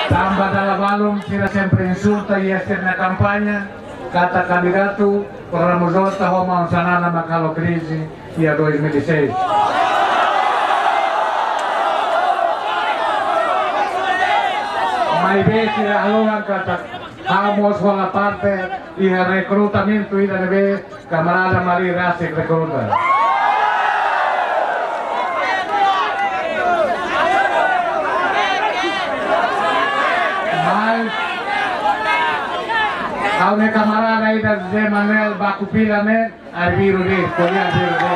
Tambah dalam balong sila sempre insulta y hacer na campaña kata candidato para mozota homa sanana makalo crise y a 2016. Mai vez sila haluan kata vamos con la parte y el reclutamiento y de vez camarada María Rasik recluta. Kau ne camarada ida José Manuel Bacupila ne arbiru de, kolia arbiru de.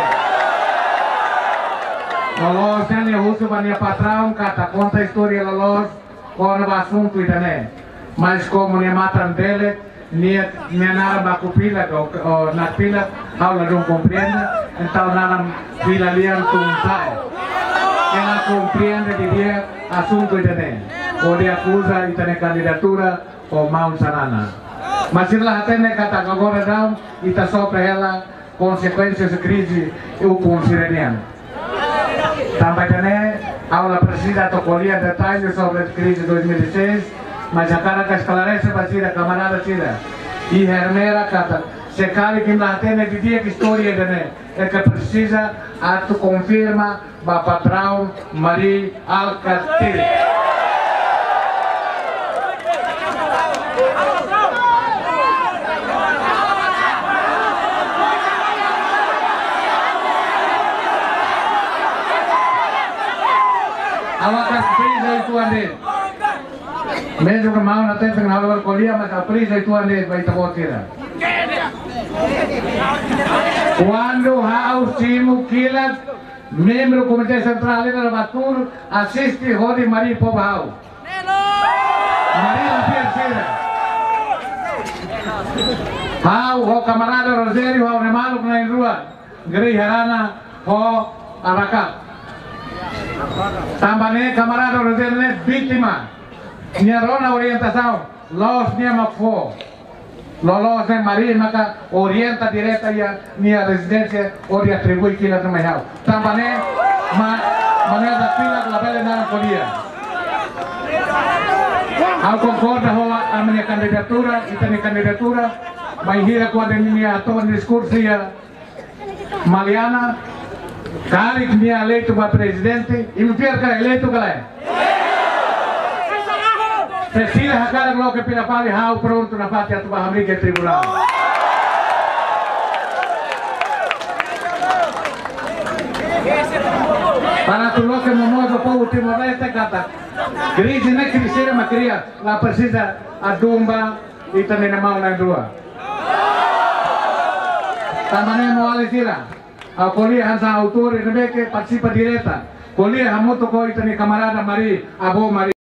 Lolos ne husu bania patrão kata conta história lolos quando o assunto ida ne. Mas como ne matan dele, ne nara Bacupila ou na pila, aula não compreende, então nara pila lian tuntai. Ela compreende de dia assunto ida ne. O de acusa ida ne candidatura ou mau sanana. Mas se lá tem kata agora não e tá só para ela consequências de crise eu considero. Também tem aula precisa tocolia detalhes sobre a crise de 2006, mas a cara que esclarece para a camarada tira. E hermera kata se cari que lá tem de dia que história de é que precisa a tu confirma ba patrão Maria Alcatir. Awakas prisa itu ande. Mesmo que mal na tempo na hora colia, mas a prisa itu ande vai te botar. Quando há simu kilat membro Comitê Central da Batur assiste Rodi Maria Pobau. Maria Terceira. Hau o camarada Rosério hau nemalo na rua. Grei harana ho Aracá. Também camarada Rosério vítima. Minha rona orientação, los minha macfo. Lolos ne Maria maka orienta direta ya minha residência ori atribui kila também hau. Também maneira da pila la bela na colia. Hau concorda ho a minha candidatura, itani candidatura, vai hira quando minha ator discurso ya Mariana Kali que me eleito para presidente e me perca eleito galera. Cecília Hakala Glock pela pali hau pronto na parte atu bahamriga tribunal. Para tu loke momoso povo Timor-Leste kata. Crise não é crescer mas cria lá precisa a dumba e também na mão na rua. Também não alisira. A colia hansa autor e que participa direta. Colia hamoto ko itani camarada Maria, abo Maria.